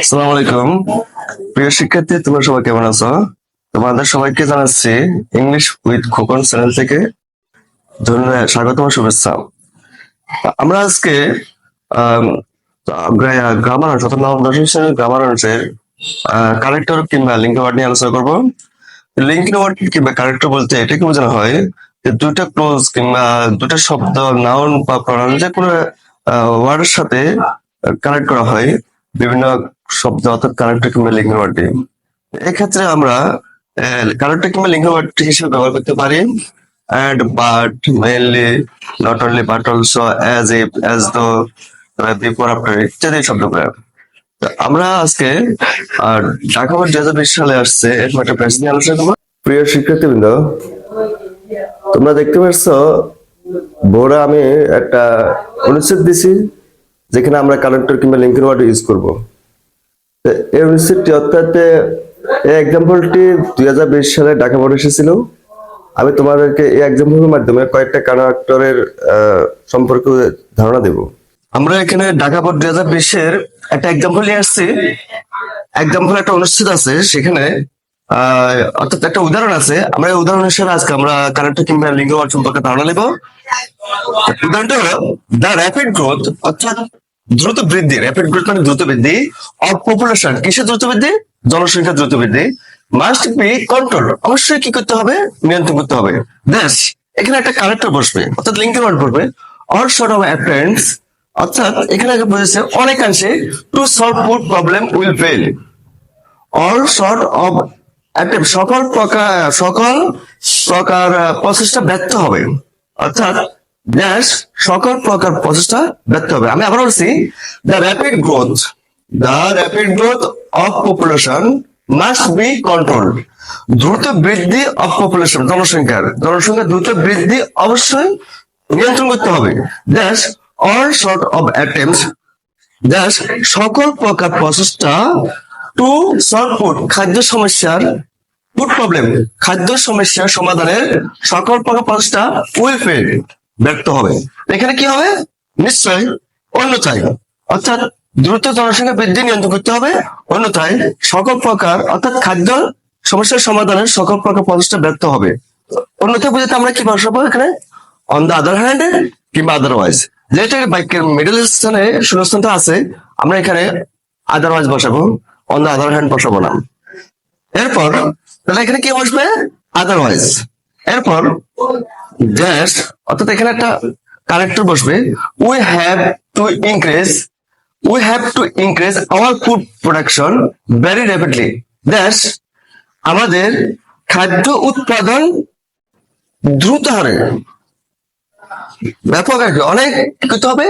আসসালামু আলাইকুম। প্রিয় শিক্ষার্থী, তোমরা সবাই কেমন আছো? তোমাদের সবাইকে জানাচ্ছি ইংলিশ উইথ খোকন চ্যানেল থেকে ধন্যবাদ, স্বাগত ও শুভেচ্ছা। আমরা আজকে গ্রামার অংশ অর্থাৎ নবম দশম শ্রেণীর গ্রামার অংশের কারেক্টর কিংবা লিঙ্ক ওয়ার্ড নিয়ে আলোচনা করবো। লিঙ্ক ওয়ার্ড কিংবা কারেক্টর বলতে এটাকে বোঝানো হয় যে দুইটা ক্লোজ কিংবা দুটা শব্দ, নাউন বা প্রনাউন যে কোনো ওয়ার্ডের সাথে কানেক্ট করা হয় বিভিন্ন শব্দ অর্থাৎ কানেক্টর কিংবা লিঙ্ক ওয়ার্ড দিয়ে। এক্ষেত্রে আমরা কানেক্টর কিংবা লিঙ্ক ওয়ার্ড হিসেবে ব্যবহার করতে পারি and but, mainly, not only but also, as if, as though, before, after ইত্যাদি শব্দগুলো। আমরা আজকে ঢাকা বোর্ড 2020 সালে আসছে এরকম একটা প্রেস নিয়ে আলোচনা করবো। প্রিয় শিক্ষার্থীবৃন্দ, তোমরা দেখতে পাচ্ছ বোর্ডে আমি একটা অনুচ্ছেদ দিছি যেখানে আমরা কানেক্টর কিংবা লিঙ্কের ওয়ার্ড ইউজ করব। এই অনুচ্ছেদটি অর্থাৎ এই এক্সাম্পলটি 2020 সালে ঢাকা বোর্ডে এসেছিল। আমি তোমাদেরকে এই এক্সাম্পলের মাধ্যমে কয়েকটা কানেক্টরের সম্পর্কে ধারণা দেব। আমরা এখানে ঢাকা বোর্ড 2020-এর একটা এক্সাম্পল নিয়ে আসছি। এক্সাম্পল একটা অনুচ্ছেদ আছে, সেখানে অর্থাৎ একটা উদাহরণ আছে। আমরা এই উদাহরণ হিসেবে আজকে আমরা কানেক্টর কিংবা লিঙ্ক ওয়ার্ড সম্পর্কে ধারণা নেব। উদাহরণটা হলো দ্য র্যাপিড গ্রোথ, অর্থাৎ দ্রুত বৃদ্ধি। র্যাপিড গ্রোথ মানে দ্রুত বৃদ্ধি অফ পপুলেশন। কিসের দ্রুত বৃদ্ধি? জনসংখ্যার দ্রুত বৃদ্ধি। মাস্ট বি কন্ট্রোল, অবশ্যই কি করতে হবে? নিয়ন্ত্রণ করতে হবে। দ্যাশ, এখানে একটা কানেক্টর বসবে অর্থাৎ লিঙ্কের ওয়ার্ড বসবে। অল শর্ট অফ অ্যাটেন্ডস, অর্থাৎ এখানে আগে বলেছে অনেকাংশে to solve food problem will fail. All short of attempt, সকল প্রকার প্রচেষ্টা ব্যর্থ হবে। অর্থাৎ ড্যাশ, সকল প্রকার প্রচেষ্টা ব্যর্থ হবে। আমি আবার বলছি, the rapid growth of population must be control. দ্রুত বৃদ্ধি অফ পপুলেশন, জনসংখ্যার দ্রুত বৃদ্ধি অবশ্যই নিয়ন্ত্রণ করতে হবে। Dash, all short of attempts, dash, সকল প্রকার প্রচেষ্টা টু সলভ ফুড, খাদ্য সমস্যার সমাধানের সকল প্রকার প্রচেষ্টা উইল ফেল, ব্যর্থ হবে। এখানে কি হবে? নিশ্চয় অন্যথায়, অর্থাৎ দ্রুত জনসংখ্যা বৃদ্ধি নিয়ন্ত্রণ করতে হবে, অন্যথায় সকল প্রকার অর্থাৎ খাদ্য সমস্যার সমাধানের সকল প্রকার প্রচেষ্টা ব্যর্থ হবে। অন্যথায় বুঝতে আমরা কি বসাবো এখানে? অন দ্য আদার হ্যান্ড কিংবা আদারওয়াইজ। যেটা বাক্যের মিডল স্থানে শূন্যস্থানটা আছে, আমরা এখানে আদারওয়াইজ বসাবো, অন দ্য আদার হ্যান্ড বসাবো না। এরপর তাহলে এখানে কি বসবে? আদারওয়াইজ। এরপর ড্যাশ, অর্থাৎ এখানে একটা কানেক্টর বসবে। We have to increase our food production very rapidly. Dash, আমাদের খাদ্য উৎপাদন দ্রুত হারে, ব্যাপক আর কি, অনেক করতে হবে,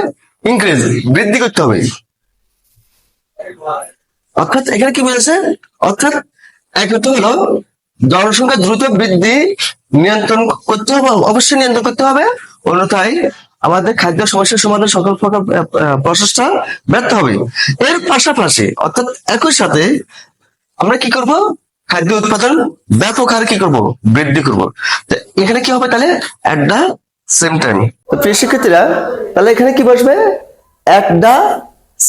ইনক্রিজ বৃদ্ধি করতে হবে। অর্থাৎ এখানে কি বলেছে? অর্থাৎ একটা হলো জনসংখ্যা দ্রুত বৃদ্ধি নিয়ন্ত্রণ করতে হবে, অবশ্যই নিয়ন্ত্রণ করতে হবে, অন্যথায় আমাদের খাদ্য সমস্যার সমাধান সকল প্রকার প্রচেষ্টা ব্যর্থ হবে। এর পাশাপাশি অর্থাৎ একই সাথে আমরা কি করব? খাদ্য উৎপাদন ব্যাপক হারে কি করব? বৃদ্ধি করব। এখানে কি হবে তাহলে? এট দা সেম টাইম। তো প্রিয় শিক্ষার্থীরা, তাহলে এখানে কি বসবে? এট দা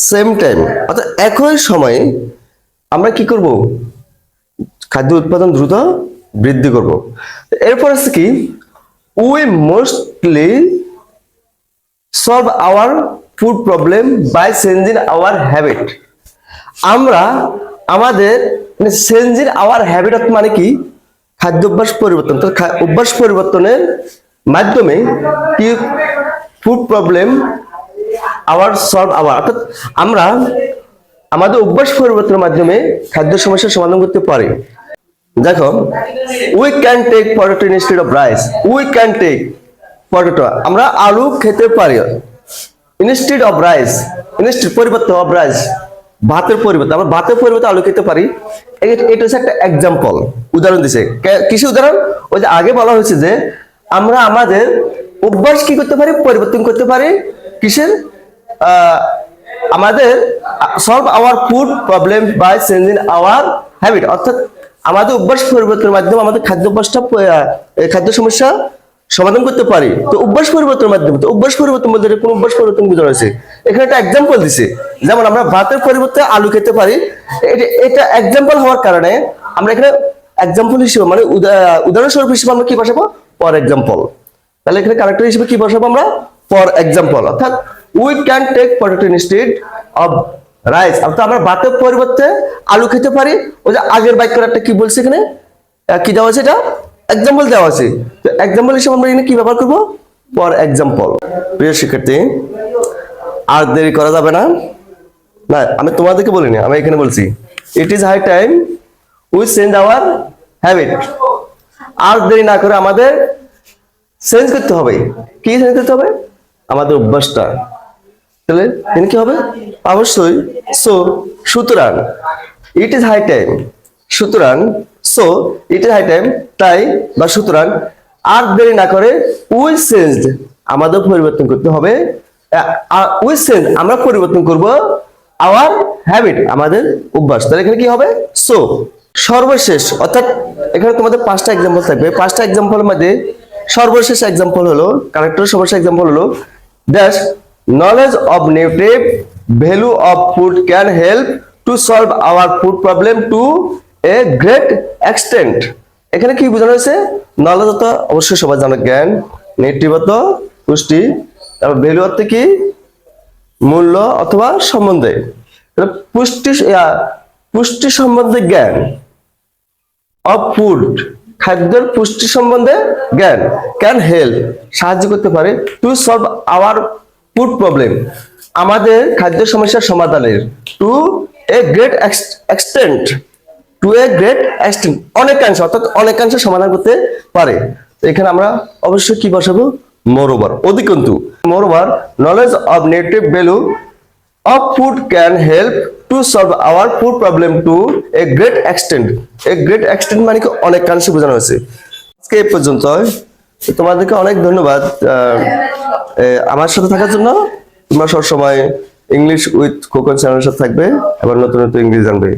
সেম টাইম, অর্থাৎ একই সময়ে আমরা কি করব? খাদ্য উৎপাদন দ্রুত বৃদ্ধি করব। এরপর আছে কি? We mostly solve our food problem by changing our habit. আমরা আমাদের চেঞ্জিং আওয়ার হ্যাবিট মানে কি? খাদ্যাভ্যাস পরিবর্তন। তো অভ্যাস পরিবর্তনের মাধ্যমে কি ফুড প্রবলেম অর্থাৎ আমরা আমাদের অভ্যাস পরিবর্তনের মাধ্যমে খাদ্য সমস্যার সমাধান করতে পারি। দেখো, we can take potato instead of rice. We can take potato, আমরা আলু খেতে পারি। ইনস্টেড অফ রাইস, পরিবর্তে অফ রাইস, ভাতের পরিবর্তে আমরা ভাতের পরিবর্তে আলু খেতে পারি। এটা হচ্ছে একটা এক্সাম্পল, উদাহরণ দিছে। কিসের উদাহরণ? ওই যে আগে বলা হয়েছে যে আমরা আমাদের অভ্যাস কি করতে পারি? পরিবর্তন করতে পারি। কিসের? আমাদের solve our food problem by changing our habit, অর্থাৎ আমাদের অভ্যাস পরিবর্তনের মাধ্যমে আমাদের খাদ্য সমস্যা সমাধান করতে পারি। তো অভ্যাস পরিবর্তনের মাধ্যমে, তো অভ্যাস পরিবর্তন বলতে কোন অভ্যাস পরিবর্তন বোঝানো হয়েছে এখানে একটা এক্সাম্পল দিছে, যেমন আমরা ভাতের পরিবর্তে আলু খেতে পারি। এটা এক্সাম্পল হওয়ার কারণে আমরা এখানে এক্সাম্পল হিসেবে মানে উদাহরণস্বরূপ হিসেবে আমরা কি বসাবো, ফর এক্সাম্পল। তাহলে এখানে ক্যারেক্টার হিসেবে কি বসাবো আমরা, ফর এক্সাম্পল। অর্থাৎ we can take potato instead of rice, অর্থাৎ আমরা ভাতের পরিবর্তে আলু খেতে পারি। ওই যে আগের বাক্যটা একটা কি বলছে এখানে, কি দেওয়া আছে, এটা এক্সাম্পল দেওয়া আছে। তো এক্সাম্পল হিসেবে আমরা এখানে কি ব্যবহার করব, ফর এক্সাম্পল। প্রিয় শিক্ষার্থী, আর দেরি করা যাবে না, না আমি তোমাদেরকে বলিনি, আমি এখানে বলছি it is high time we change our habit. আর দেরি না করে আমাদের চেঞ্জ করতে হবে। কি চেঞ্জ করতে হবে, আমাদের অভ্যাসটা। তাহলে এখানে কি হবে, অবশ্যই সো, সুতরাং, ইট ইজ হাই টাইম, সুতরাং, so it is high time, তাই বা সুতরাং, আর দেরি না করে উই চেঞ্জ, আমাদের পরিবর্তন করতে হবে, উই চেঞ্জ, আমরা পরিবর্তন করব, আওয়ার হ্যাবিট, আমাদের অভ্যাস। তাহলে এখানে কি হবে, সো। সর্বশেষ, অর্থাৎ এখানে তোমাদের 5টা এক্সাম্পল থাকবে। 5টা এক্সাম্পলের মধ্যে সর্বশেষ এক্সাম্পল হলো, কারেক্টর সর্বশেষ এক্সাম্পল হলো dash knowledge of nutritive value of food can help to solve our food problem to a great extent। এখানে কি বোঝানো হয়েছে, নলেজ অর্থ অবশ্যই সবাই জানো জ্ঞান, নিউট্রিটিভ অর্থ পুষ্টি, তারপর ভ্যালু অর্থ কি মূল্য অথবা সম্বন্ধে, পুষ্টি সম্বন্ধে জ্ঞান, অফ ফুড খাদ্যের পুষ্টি সম্বন্ধে জ্ঞান, ক্যান হেল্প সাহায্য করতে পারে, to solve our food problem আমাদের খাদ্য সমস্যার সমাধানের, to a great extent, to a great extent অনেকাংশ, অর্থাৎ অনেকাংশ সমাধান করতে পারে। তো এখানে আমরা অবশ্যই কি বসাবো, মোরওভার, অধিকন্তু। Moreover knowledge of nutritive value of food can help to solve our food problem to a great extent। a great extent মানে কি অনেকাংশে বোঝানো হয়েছে। আজকে এই পর্যন্ত, তোমাদেরকে অনেক ধন্যবাদ আমার সাথে থাকার জন্য। তোমরা সবসময় ইংলিশ উইথ খোকন চ্যানেলের সাথে থাকবে এবং নতুন নতুন ইংলিশ জানবে।